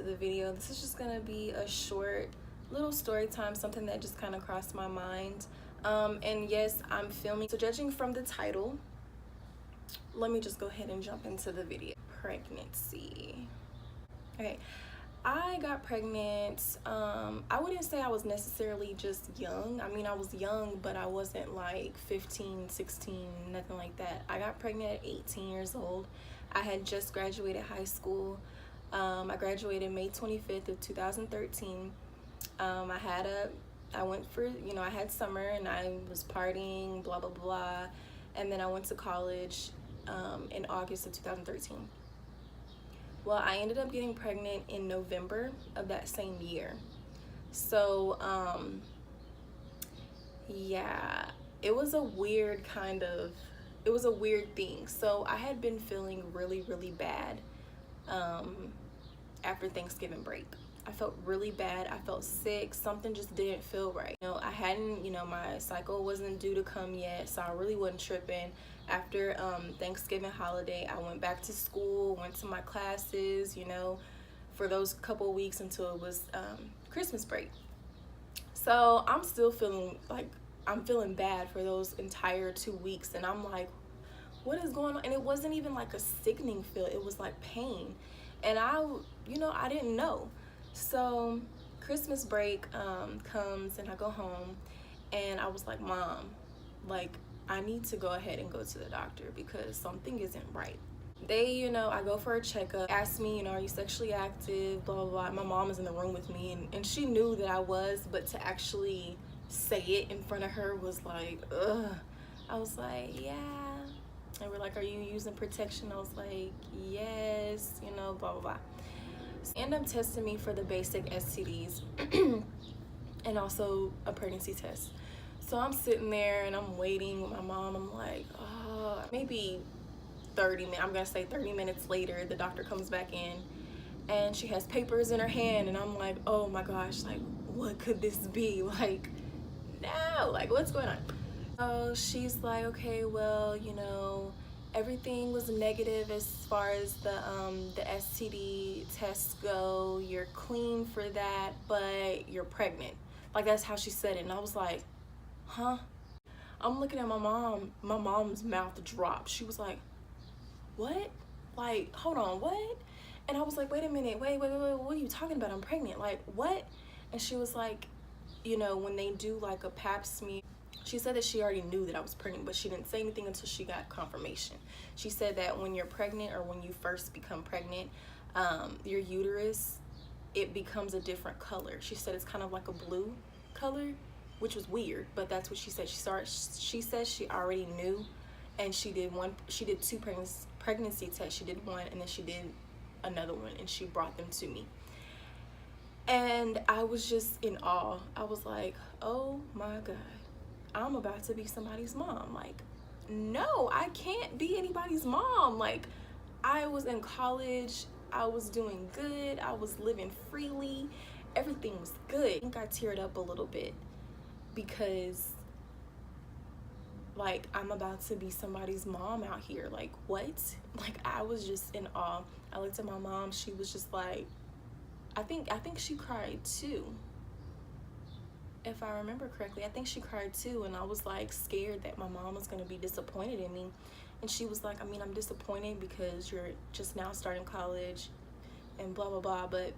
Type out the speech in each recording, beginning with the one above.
the video. This is just gonna be a short little story time, something that just kind of crossed my mind. And yes, I'm filming. So judging from the title, let me just go ahead and jump into the video. Pregnancy. Okay, I got pregnant. I wouldn't say I was necessarily just young. I mean, I was young, but I wasn't like 15, 16, nothing like that. I got pregnant at 18 years old. I had just graduated high school. I graduated May 25th of 2013. I went for, I had summer and I was partying, blah, blah, blah. And then I went to college in August of 2013. Well, I ended up getting pregnant in November of that same year. So, yeah, it was a weird thing. So I had been feeling really, really bad after Thanksgiving break. I felt really bad. I felt sick. Something just didn't feel right. I hadn't, my cycle wasn't due to come yet, so I really wasn't tripping. After Thanksgiving holiday, I went back to school, went to my classes, for those couple weeks until it was Christmas break. So I'm still feeling like I'm feeling bad for those entire 2 weeks, and I'm like, what is going on? And it wasn't even like a sickening feel. It was like pain, and I didn't know. So Christmas break comes and I go home, and I was like, Mom, like, I need to go ahead and go to the doctor because something isn't right. They, I go for a checkup, ask me, are you sexually active, blah, blah, blah. My mom is in the room with me, and she knew that I was, but to actually say it in front of her was like, ugh. I was like, yeah. And we're like, are you using protection? I was like, yes, blah, blah, blah. So they end up testing me for the basic STDs and also a pregnancy test. So I'm sitting there and I'm waiting with my mom. I'm like, oh, maybe 30 minutes. I'm gonna say 30 minutes later, the doctor comes back in and she has papers in her hand, and I'm like, oh my gosh, like, what could this be? Like, no, like, what's going on? So she's like, okay, well, everything was negative as far as the STD tests go. You're clean for that, but you're pregnant. Like, that's how she said it. And I was like, huh? I'm looking at my mom. My mom's mouth dropped. She was like, what? Like, hold on, what? And I was like, wait a minute, wait, what are you talking about? I'm pregnant, like, what? And she was like, when they do like a pap smear, she said that she already knew that I was pregnant, but she didn't say anything until she got confirmation. She said that when you're pregnant, or when you first become pregnant, your uterus, it becomes a different color. She said it's kind of like a blue color, which was weird, but that's what she said. She said she already knew, and she did two pregnancy tests. She did one, and then she did another one, and she brought them to me. And I was just in awe. I was like, oh my God, I'm about to be somebody's mom. Like, no, I can't be anybody's mom. Like, I was in college, I was doing good, I was living freely, everything was good. I think I teared up a little bit because, like, I'm about to be somebody's mom out here. Like, what? Like, I was just in awe. I looked at my mom. She was just like, I think she cried too, if I remember correctly. I think she cried too, and I was like scared that my mom was gonna be disappointed in me. And she was like, I mean, I'm disappointed because you're just now starting college and blah blah blah, but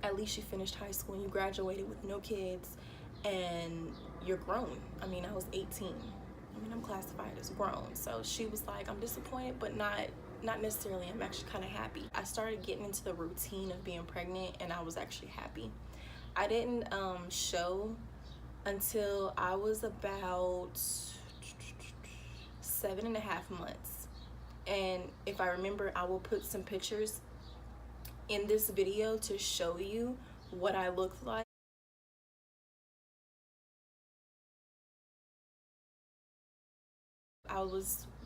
at least you finished high school and you graduated with no kids and you're grown. I mean, I was 18. I mean, I'm classified as grown. So she was like, I'm disappointed, but not necessarily. I'm actually kind of happy. I started getting into the routine of being pregnant, and I was actually happy. I didn't show until I was about 7.5 months. And if I remember, I will put some pictures in this video to show you what I looked like.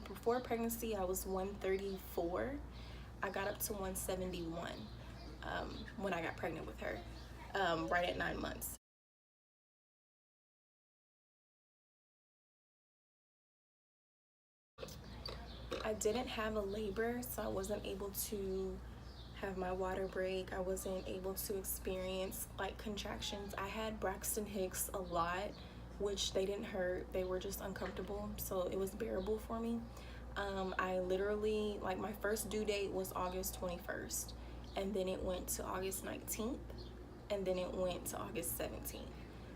Before pregnancy, I was 134. I got up to 171 when I got pregnant with her, right at 9 months. I didn't have a labor, so I wasn't able to have my water break. I wasn't able to experience like contractions. I had Braxton Hicks a lot, which they didn't hurt, they were just uncomfortable, so it was bearable for me. I literally, like, my first due date was August 21st, and then it went to August 19th, and then it went to August 17th.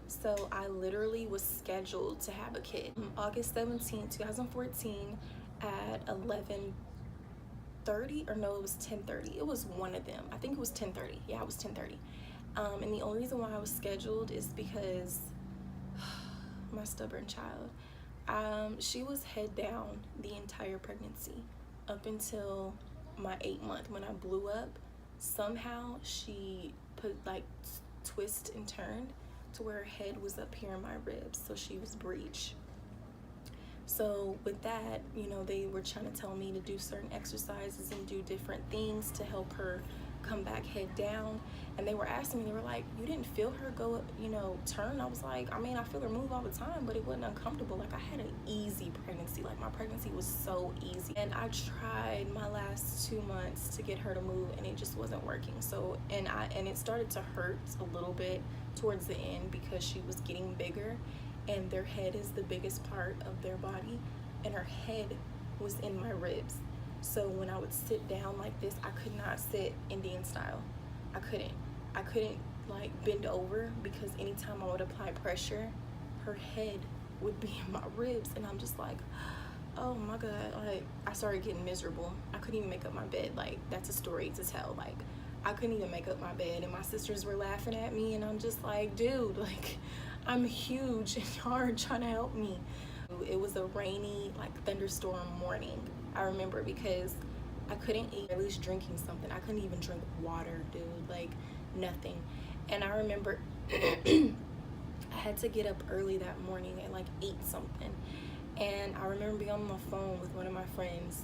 So I literally was scheduled to have a kid August 17th, 2014 at 11:30, or no, it was 10:30. It was one of them. I think it was 10:30. Yeah, it was 10:30. And the only reason why I was scheduled is because my stubborn child. She was head down the entire pregnancy up until my 8th month when I blew up. Somehow she put like twist and turned to where her head was up here in my ribs, so she was breech. So with that, you know, they were trying to tell me to do certain exercises and do different things to help her come back head down. And they were asking me, they were like, you didn't feel her go, you know, turn? I was like, I mean, I feel her move all the time, but it wasn't uncomfortable. Like, I had an easy pregnancy. Like, my pregnancy was so easy. And I tried my last 2 months to get her to move, and it just wasn't working. So, and it started to hurt a little bit towards the end because she was getting bigger, and their head is the biggest part of their body, and her head was in my ribs. So when I would sit down like this, I could not sit Indian style. I couldn't like bend over, because anytime I would apply pressure, her head would be in my ribs, and I'm just like, oh my God. Like, I started getting miserable. I couldn't even make up my bed. Like, that's a story to tell. Like, I couldn't even make up my bed, and my sisters were laughing at me, and I'm just like, dude, like, I'm huge and y'all are trying to help me. It was a rainy, like, thunderstorm morning, I remember, because I couldn't eat, at least drinking something. I couldn't even drink water, dude, like nothing. And I remember I had to get up early that morning and like eat something. And I remember being on my phone with one of my friends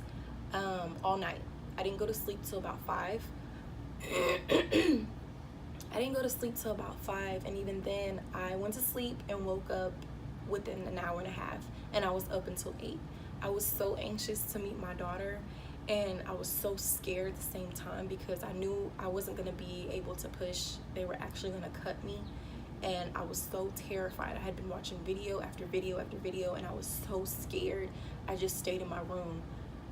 all night. I didn't go to sleep till about 5. I didn't go to sleep till about 5, and even then I went to sleep and woke up within an hour and a half, and I was up until 8. I was so anxious to meet my daughter, and I was so scared at the same time because I knew I wasn't going to be able to push. They were actually going to cut me, and I was so terrified. I had been watching video after video after video, and I was so scared. I just stayed in my room,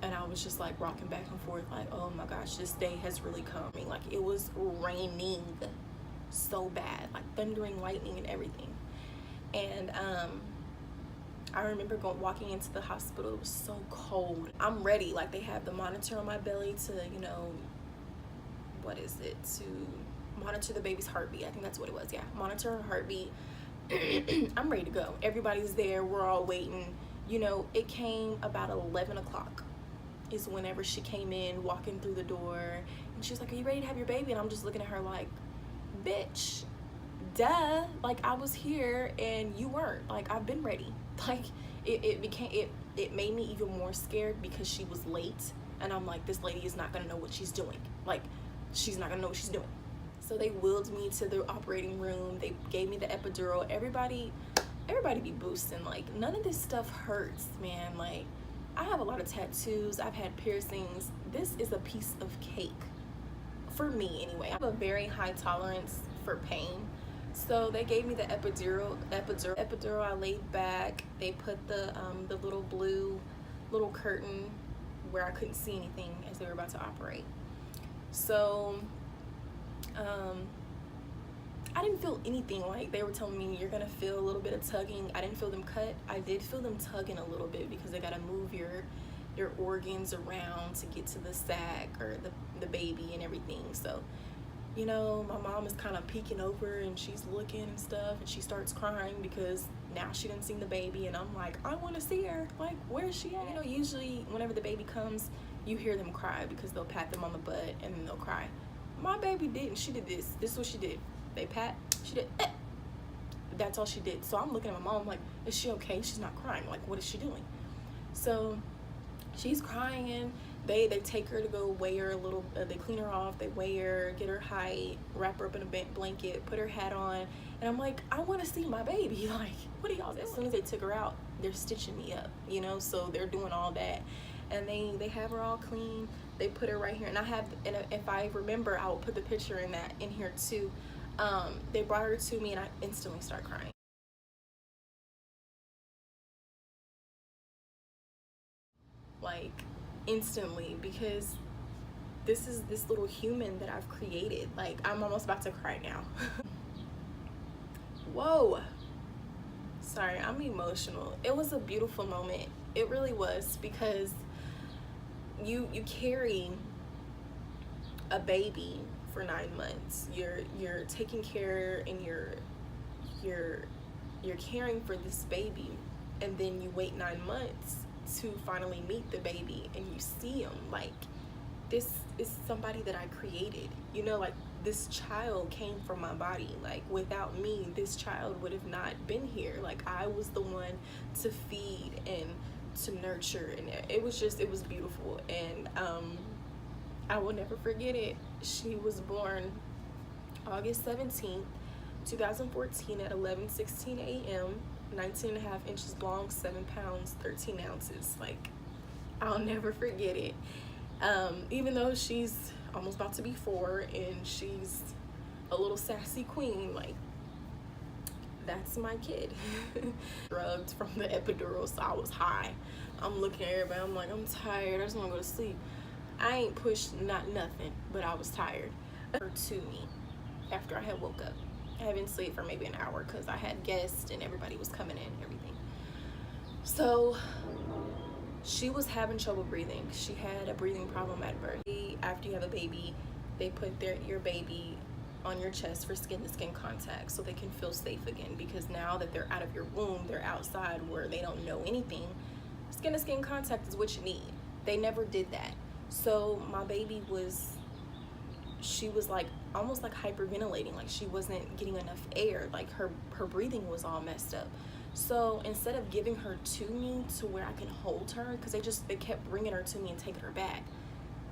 and I was just like rocking back and forth like, oh my gosh, this day has really come. I mean, like, it was raining so bad, like thundering, lightning, and everything. And I remember walking into the hospital. It was so cold. I'm ready. Like, they have the monitor on my belly to, you know, what is it, to monitor the baby's heartbeat. I think that's what it was. Yeah, monitor her heartbeat. I'm ready to go. Everybody's there. We're all waiting. You know, it came about 11 o'clock is whenever she came in, walking through the door, and she was like, are you ready to have your baby? And I'm just looking at her like, bitch, duh, like, I was here and you weren't. Like, I've been ready. Like, it made me even more scared because she was late, and I'm like, this lady is not gonna know what she's doing. Like, she's not gonna know what she's doing. So they wheeled me to the operating room. They gave me the epidural. Everybody be boosting. Like, none of this stuff hurts, man. Like, I have a lot of tattoos. I've had piercings. This is a piece of cake for me, anyway. I have a very high tolerance for pain. So they gave me the epidural. I laid back. They put the little blue little curtain where I couldn't see anything as they were about to operate. So I didn't feel anything. Like, they were telling me you're gonna feel a little bit of tugging. I didn't feel them cut. I did feel them tugging a little bit because they gotta move your organs around to get to the sac or the baby and everything. So, you know, my mom is kind of peeking over and she's looking and stuff, and she starts crying because now she didn't see the baby, and I'm like, I want to see her. Like, where is she at? You know, usually whenever the baby comes, you hear them cry because they'll pat them on the butt and then they'll cry. My baby didn't. She did this. This is what she did. They pat. She did. That's all she did. So I'm looking at my mom like, is she okay? She's not crying. Like, what is she doing? So she's crying, and they take her to go weigh her a little. They clean her off. They weigh her, get her height, wrap her up in a blanket, put her hat on, and I'm like, I want to see my baby. Like, what are y'all doing? As soon as they took her out, they're stitching me up, you know. So they're doing all that, and they have her all clean. They put her right here, and I have, and if I remember, I will put the picture in here too. They brought her to me, and I instantly start crying. Like, instantly, because this is this little human that I've created. Like, I'm almost about to cry now. Whoa. Sorry, I'm emotional. It was a beautiful moment. It really was, because you carry a baby for 9 months. You're taking care, and you're caring for this baby, and then you wait 9 months to finally meet the baby, and you see him. Like, this is somebody that I created, you know, like, this child came from my body. Like, without me, this child would have not been here. Like, I was the one to feed and to nurture, and it was beautiful. And I will never forget it. She was born August 17th, 2014 at 11:16 a.m., 19.5 inches long, 7 pounds, 13 ounces. Like, I'll never forget it. Even though she's almost about to be 4 and she's a little sassy queen, like, that's my kid. Drugged from the epidural, so I was high. I'm looking at everybody, I'm like, I'm tired, I just want to go to sleep. I ain't pushed nothing, but I was tired. Her to me after I had woke up. I haven't slept for maybe an hour because I had guests and everybody was coming in and everything. So she was having trouble breathing. She had a breathing problem at birth. After you have a baby, they put your baby on your chest for skin-to-skin contact so they can feel safe again, because now that they're out of your womb, they're outside where they don't know anything. Skin-to-skin contact is what you need. They never did that. So my baby she was like almost like hyperventilating, like she wasn't getting enough air, like her breathing was all messed up. So instead of giving her to me to where I can hold her, because they kept bringing her to me and taking her back,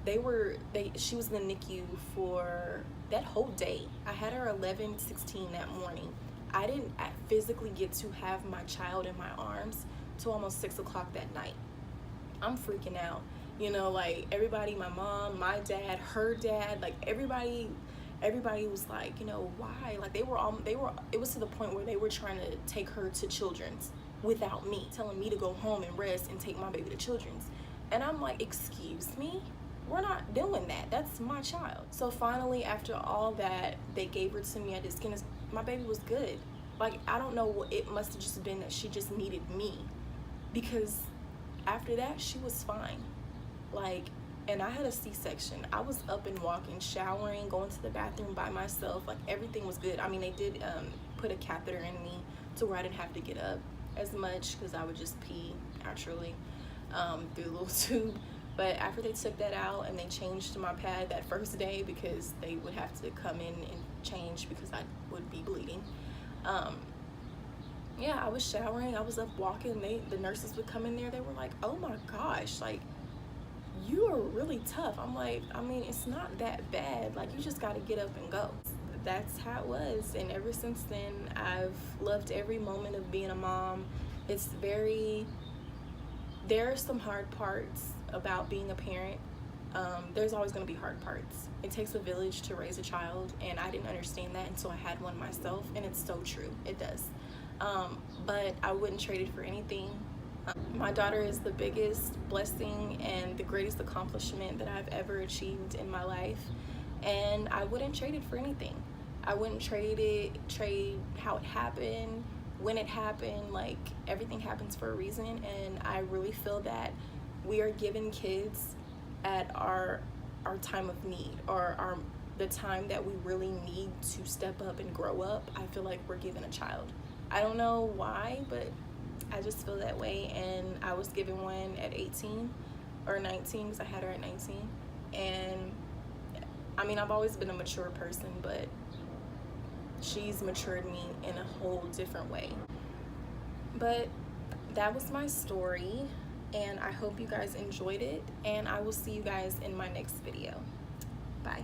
she was in the NICU for that whole day. I had her 11:16 that morning. I didn't physically get to have my child in my arms till almost 6 o'clock that night. I'm freaking out, you know, like everybody, my mom, my dad, her dad, like everybody was like, you know, why? Like it was to the point where they were trying to take her to Children's without me, telling me to go home and rest and take my baby to Children's. And I'm like, excuse me? We're not doing that. That's my child. So finally, after all that, they gave her to me. My baby was good. Like, I don't know, it must have just been that she just needed me, because after that, she was fine. Like, and I had a C-section. I was up and walking, showering, going to the bathroom by myself. Like, everything was good. I mean, they did put a catheter in me to where I didn't have to get up as much, because I would just pee naturally through the little tube. But after they took that out and they changed my pad that first day, because they would have to come in and change because I would be bleeding. Yeah, I was showering, I was up walking, the nurses would come in there, they were like, oh my gosh, like, you are really tough. I'm like, I mean, it's not that bad, like, you just gotta get up and go. That's how it was, and ever since then, I've loved every moment of being a mom. There are some hard parts about being a parent. There's always going to be hard parts. It takes a village to raise a child, and I didn't understand that until I had one myself, and it's so true. It does. But I wouldn't trade it for anything. My daughter is the biggest blessing and the greatest accomplishment that I've ever achieved in my life, and I wouldn't trade it for anything. I wouldn't trade how it happened, when it happened. Like, everything happens for a reason, and I really feel that we are given kids at our time of need, or the time that we really need to step up and grow up. I feel like we're given a child. I don't know why, but I just feel that way. And I was given one at 18 or 19, because I had her at 19. And I mean, I've always been a mature person, but she's matured me in a whole different way. But that was my story, and I hope you guys enjoyed it, and I will see you guys in my next video. Bye.